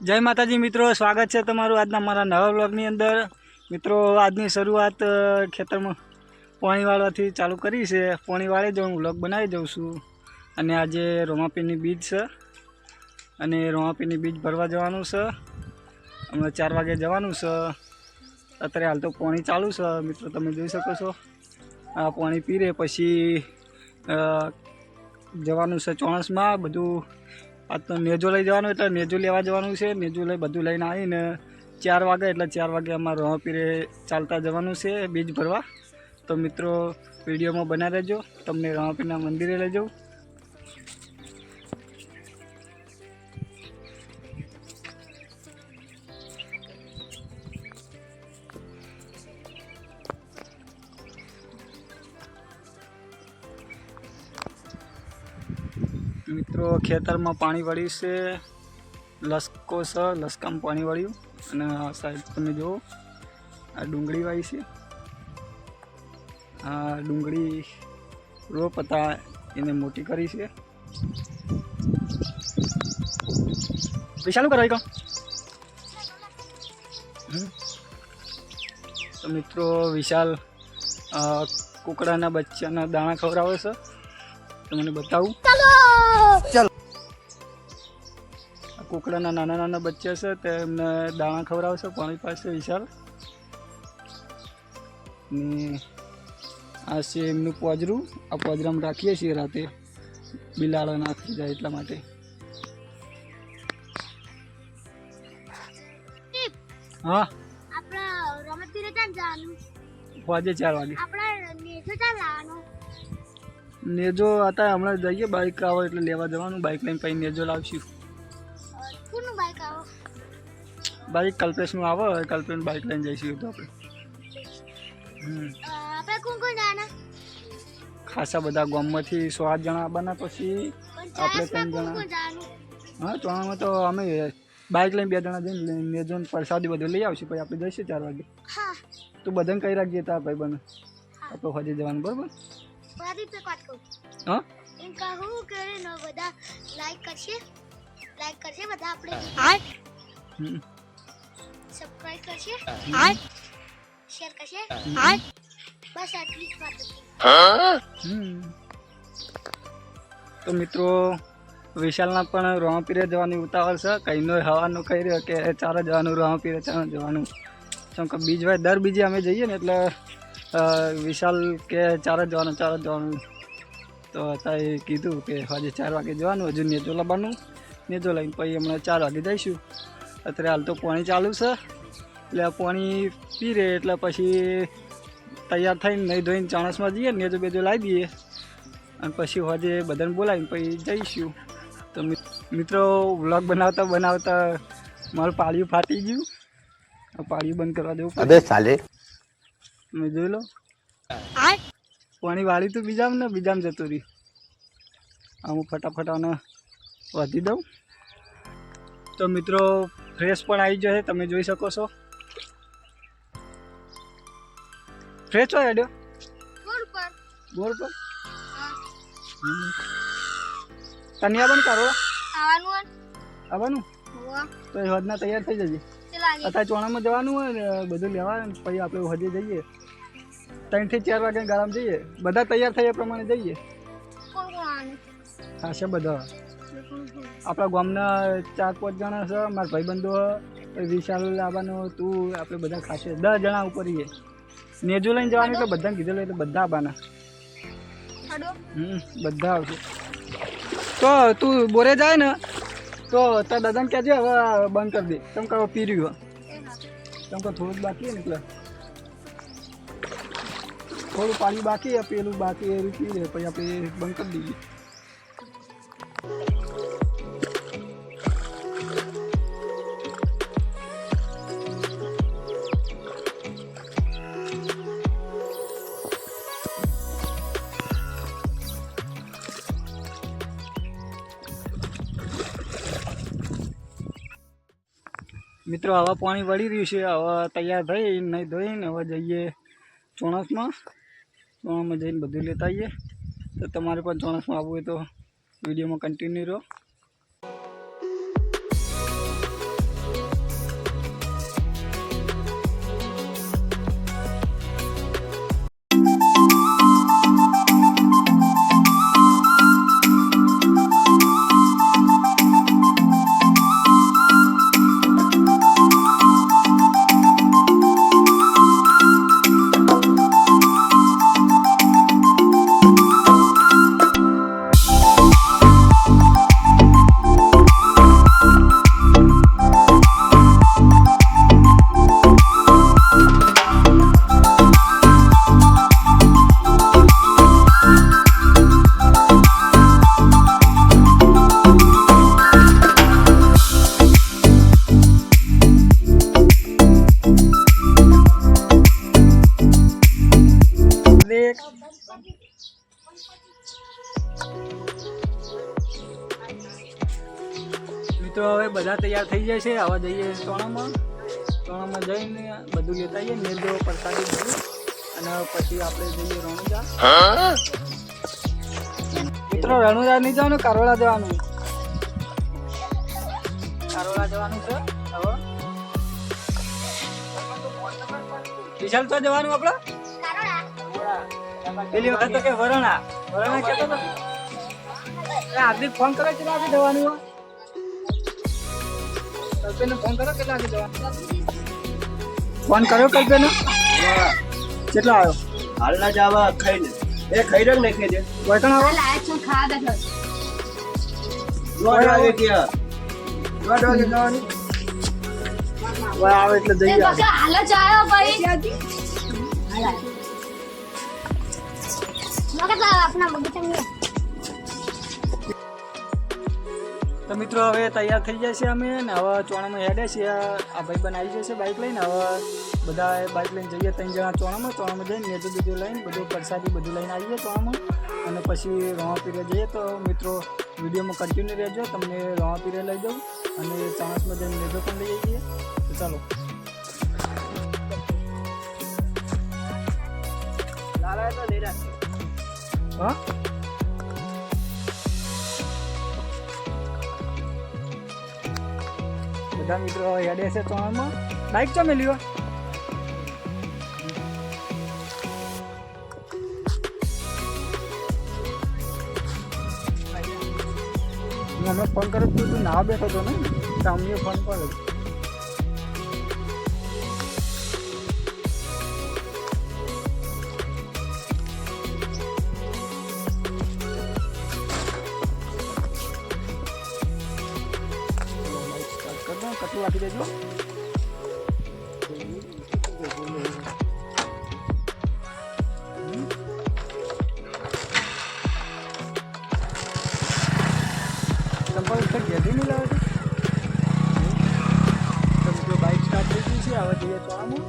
जय माताजी मित्रों, स्वागत है तमारू आज मारा नवा व्लॉगनी अंदर। मित्रों आजनी शुरुआत खेतर में पाणी वाळवाथी चालू करी है। पाणी वाळे जाऊँ व्लॉग बनावी जाऊँ छूँ। अने आज रोमापीनी बीज है अने रोमापीनी बीज भरवा जवानुं छे। हमણાં 4 वागे जवानुं छे। अत्यारे हाल तो पाणी चालू है। मित्रों तमे जोई शको छो आ पाणी पीरे पछी जवानुं छे ચોણસમાં બધું। आज तो नेजो लई जवानुं एटले नेजो लेवा जवानुं छे। नेजो लई बधुं लईने आवीने 4 वागे एटले 4 वागे अमारे रोमापीरे चालता जवानुं छे बीज भरवा। तो मित्रों विडियो में बना रहेजो, तमने रोमापीना मंदिरे लई जाऊं। मित्रों खेतर में पानी वळ्युं छे, लसको छे, लसका में पानी वळ्युं। अने आ साइड तमे जो आ डूंगળી वाई छे। आ डूंगળી रोप हता एने मोटी करी छे। विशालू कराई का तो मित्रों विशाल कुकड़ाना बच्चाना दाणा खवरावे छे। तो मैंने बताऊं चलो कुकड़ाना नाना नाना बच्चा से तेमने दाणा खवरावे छे पाणी पासे विशाल ने आ छे एमनुं पोजरू। आ पोजरामां राखीए छीए राते बिलाड़ा नाखी जाय એટલા માટે। हाँ आपड़ा रोमापीरे जान जानु वाजे 4 वागे आपड़ा नेजो जान लानो नेजो आता हमणां जईए बाइक आवे એટલે લેવા જવાનું। બાઇક લઈને પછી नेजो લાવશું। कोनु बाइक आओ बाइक कल्पेशનું આવે कल्पेश बाइक લઈને જઈશું તો આપણે। आपड़ा कोन जाना खासा बधा गामમાંથી 100 जणा આવવાના પછી આપણે 3 जणा। कोन जानु हाँ ચોણામાં તો અમે बाइक લઈને 2 जणा જઈને नेजो प्रसादी બધું લઈ આવશું પછી આપણે જઈશું 4 વાગે। हां તું બધાને કહી રાખજે તાર ભાઈબંધ આપણે હોજે જવાનું બરાબર। वादी पे काट को हाँ इनका हूं करे न बदा लाइक करशे बदा आपणे सब्सक्राइब करशे शेयर करशे बस आटली ज बात। तो मित्रों विशालना पण रोमापीरे जवानी उतावळ छे। कईनो हवानो कही रह्यो के 4 जवानुं रोमापीरे 4 जवानुं। केम के बीज वाय दर बीजे अमे जईए ने एटले विशाल के 4 जवानुं। तो अत्यारे कीधुं के आज 4 वागे जवानुं। हजू नेजो लाववानुं, नेजो लईने पछी हमणां 4 वागे जईशुं। अत्यारे हाल तो पाणी चालू छे એટલે पाणी पीरे એટલે પછી तैयार थईने नहीं धोईने ચોણસમાં જઈએ नेजो बेजो लावी दीए अने पछी होजे बधाने बोलावीने पछी जईशुं। तो मित्रों व्लॉग बनावता बनावता मारुं पाळियुं फाटी गयुं। पाळियुं बंद करवा देवुं अबे साले मैं जोई लो पाणी वाળી तो बीजाम ने बीजाम जतो रही। हूँ फटाफट आने वधी दऊं। तो मित्रों फ्रेश पण आई गयो है, तमे जोई शको छो। फ्रेश हो हेड्यो बोर पर तनिया बन करो आवવાનું तो એ હદના તૈયાર થઈ જજે। અત્યારે ચોણામાં જવાનું હોય ને બધું લેવા પછી આપણે હજે જઈએ 3 થી 4 વાગે ગારામ જઈએ। બધા તૈયાર થઈ એ પ્રમાણે જઈએ। ખાસા બધા આપણા ગામના 4-5 જણા છે। મારા ભાઈબંધો વિશાલ આવવાનો તું આપણે બધા ખાસે 10 જણા ઉપર રહીએ। नेजो લઈને જવાનું એટલે બધાને કીધેલું એટલે બધા આવવાના। બધા આવશે। તો તું બોરે જાય ને तो तार दादाने कहेजे हवे बंद कर दे। तम का पी रह्यो तम का थोड़ुं बाकी है निकले थोड़ुं पाणी बाकी है पेलुं बाकी है पी ले पछी आपणे बंद कर दीए। मित्रों हवा पानी वળી રહ્યું છે। हवा तैयार થઈ નહીં ધોઈને હવે જઈએ ચોણસમાં। ચોણામાં જઈને બધું લેતા આવીએ। तो તમારે પણ ચોણસમાં આવવું હોય તો વિડીયોમાં કન્ટિન્યુ રહો। મિત્રો હવે બધા તૈયાર થઈ જાય છે. આવા જઈએ ચોણામાં જઈને બધું લેતા આવીએ મેજો પ્રસાદી બધું અને પછી આપણે જઈએ રણુજા. મિત્રો રણુજા નહીં જવાનું, કારોડા જવાનું છે હવે. વિશાલ તો જવાનું આપણે પેલી વખત તો કે વરણા કહેતો હતો. હાર્દિક ફોન કરો કેટલા વાગે જવાનું હોય? કલ્પેને ફોન કરો કેટલા વાગે જવાનું? ફોન કર્યો કલ્પેને? કેટલા આવ્યો? હાલના જ આવા ખાઈ લે એ ખાઈ રહ્યો ને ખાઈ દે વળકણ આવ્યો? દોઢ વાગે ગયા 2 વાગે જવાનું હવે આવે એટલે જઈએ આપણે. હાલો ચાયો ભાઈ આપના બગીચા તો મિત્રો હવે તૈયાર થઈ જાય છે અમે ને હવે ચોણામાં હેડે છીએ. આ ભાઈ બન આવી જશે બાઇક લઈને. હવે બધા બાઇક લઈને જઈએ 3 જણા ચોણામાં જઈને મેજું બીજું લઈને બધું પ્રસાદી બધું લઈને આવીએ ચોણામાં અને પછી રોમાપીરે જઈએ. તો મિત્રો વિડીયોમાં કન્ટિન્યુ રહેજો, તમને રોમાપીરે લઈ જાઉં અને ચાણસમાં જઈને મેજો પણ લઈ જઈએ. તો ચાલો. હા બધા મિત્રો હેડે છે ચોણામાં. બાઇક ચો મેલ્યો? હું હમણાં ફોન કર્યો તું ના બેઠો હતો ને સામે ફોન પર કટલું આપી દેજો. ચંપલ ઘેરથી નહીં લાવે છે. બાઇક સ્ટાર્ટ થઈ ગઈ છે. હવે જઈએ ચોણામાં.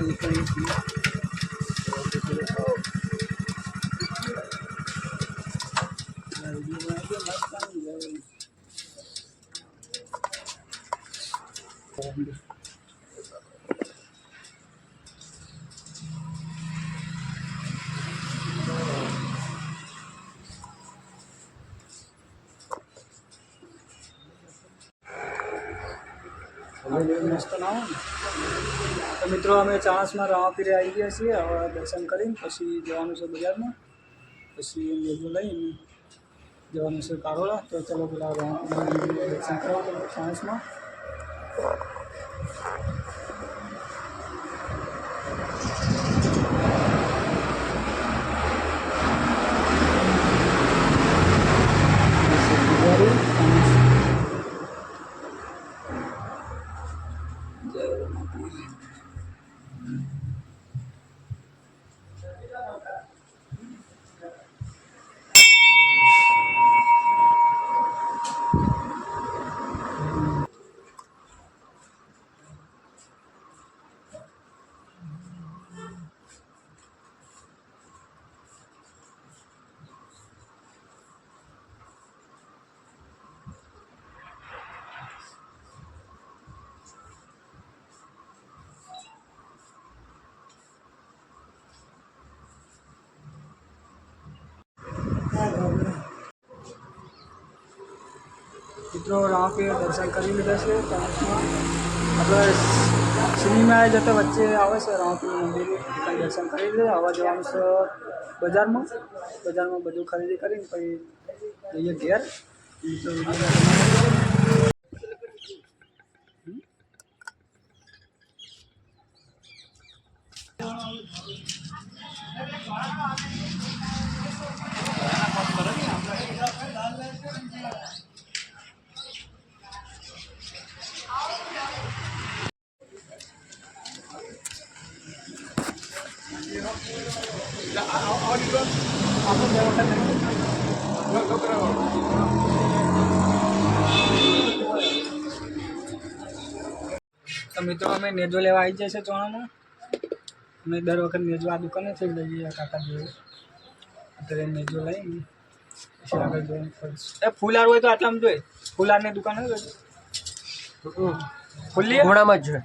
નીકળીએ છીએ. મસ્ત ના હોય ને. તો મિત્રો અમે ચાણસમાં રામાપીરે આવી ગયા છીએ. હવે દર્શન કરીને પછી જવાનું છે બજારમાં, પછી મેઘો લઈને જવાનું છે કારોડા. તો ચલો પેલા રામાપીરના દર્શન કરવા તો ચાણસમાં. મિત્રો રામાપીર દર્શન કરી લીધા છે. ચાણસમાં આપણે સિનેમા જતા વચ્ચે આવે છે રામાપીરનું મંદિર, ત્યાં દર્શન કરી લીધા. આવવા જવાનું છે બજારમાં. બજારમાં બધું ખરીદી કરીને પછી જઈએ ઘેર. તો મિત્રો અમે નેજો લેવા આવી જાય છે ચોણામાં. અમે દર વખત નેજો આ દુકાને થઈ લઈએ કાકા જોડે. અત્યારે નેજો લઈને પછી આગળ જઈને એ ફૂલાર હોય તો આટલામાં જોઈએ. ફૂલારની દુકાન હોય ખુલ્લી ખૂણામાં જ છે.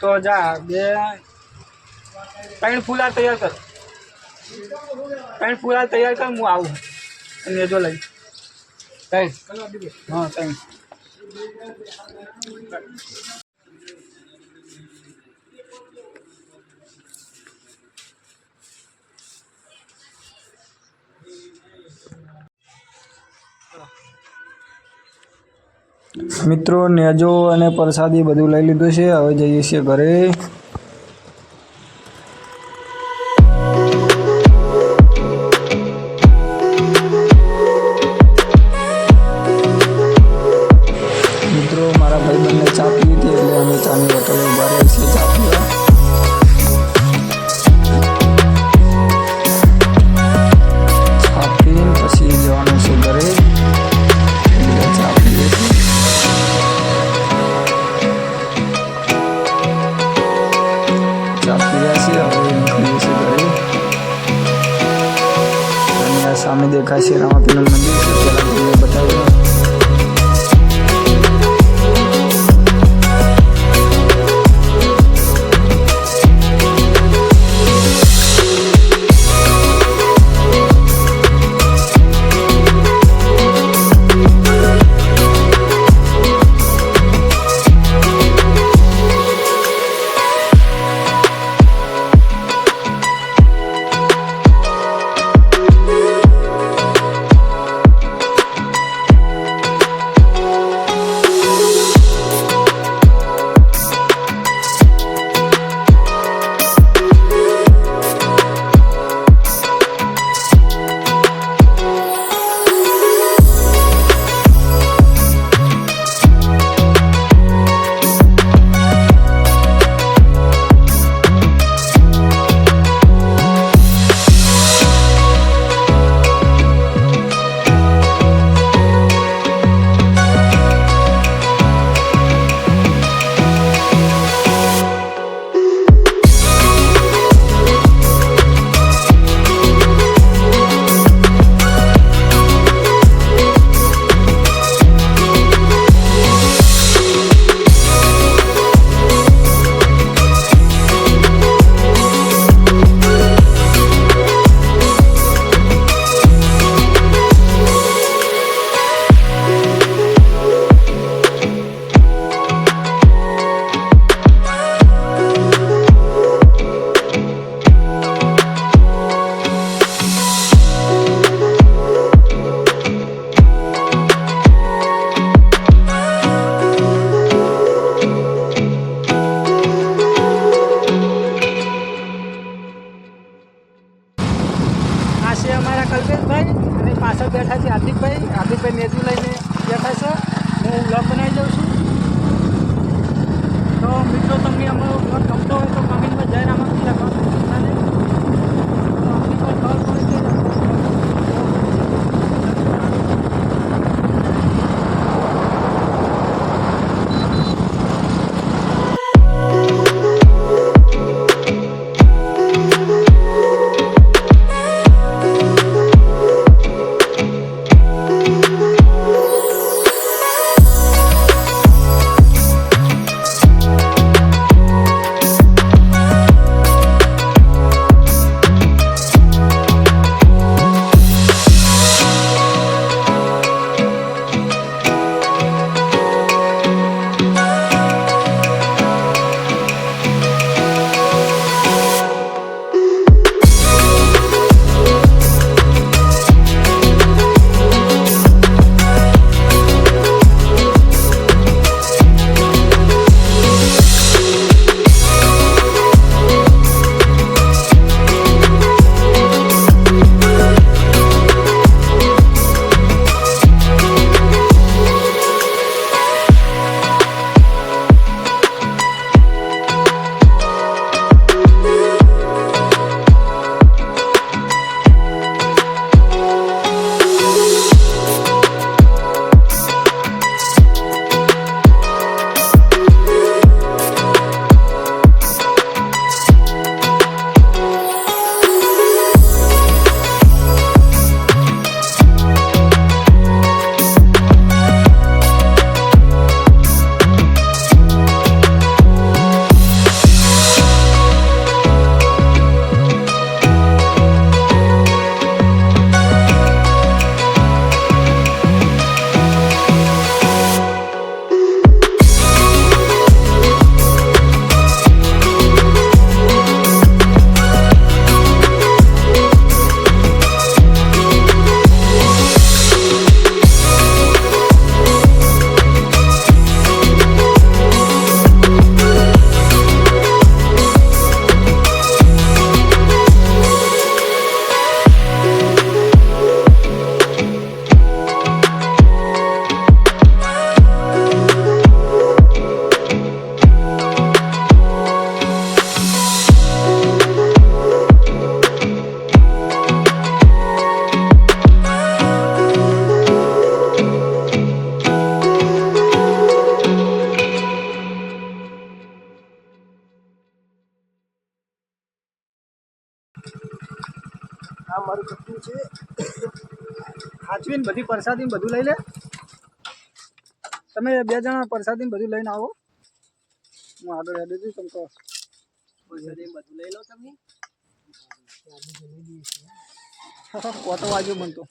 તો જા 3 ફૂલાર તૈયાર કર. 3 ફૂલાર તૈયાર કર, હું આવું નેજો લઈ. 3 હા 3. મિત્રો નેજો અને પ્રસાદી બધું લઈ લીધું છે. હવે જઈએ છીએ ઘરે. મિત્રો મારા ભાઈબંધને ચા પીવી હતી એટલે અમે ચાની હોટલે ઉભા રહ્યા છીએ ચા પીવા. ચા પીને પછી જવાનું છે ઘરે. ચા પીએ છીએ. ચા પીયા છીએ. હવે નીકળીએ છીએ ઘરે. અને આ સામે દેખાય છે રામાપીરનું મંદિર છે. પહેલાં તમને બતાવ્યું. આ મારું કપડું છે. હાચવીને બધી પ્રસાદી બધું લઈ લે. તમે 2 જણા પ્રસાદી બધું લઈને આવો. હું આગળ હેડું છું તમ તો પ્રસાદી બધું લઈ લો તમે. ઓટો વાગ્યો બનતો.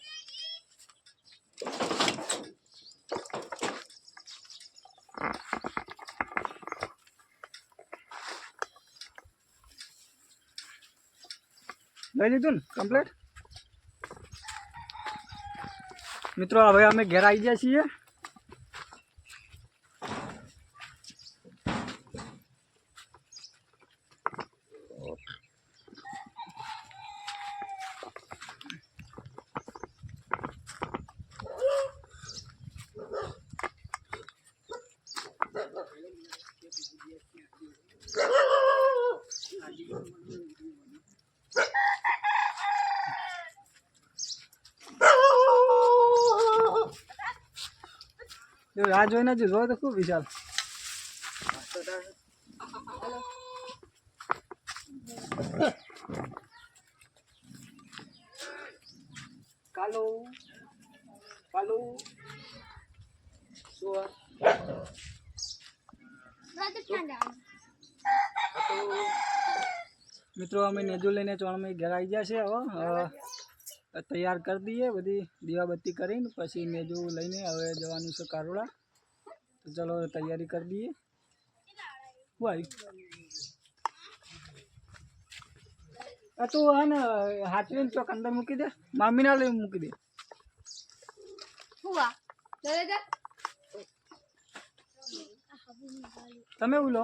લઈ લીધું ને કમ્પ્લીટ. મિત્રો હવે અમે ઘેર આવી ગયા છીએ. રાહ જોઈને જ જો તો ખૂબ વિશાલ. કાલો કાલો શું રાજસ્થાન જવાનું. મિત્રો અમે નેજુ લઈને ચોણમાં ઘેર આવી ગયા છે. હવે તૈયાર કરી દઈએ બધી દીવાબત્તી કરીને પછી નેજુ લઈને હવે જવાનું છે કારોડા. તો ચલો તૈયારી કરી દઈએ. શું આવ્યું તું હે ને હાચવીને ચોક અંદર મૂકી દે. મામીના લઈને મૂકી દે. હુઆ ચલે જા. તમે ઉલો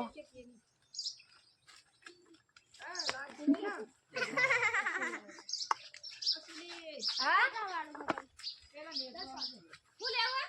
હા હું લેવા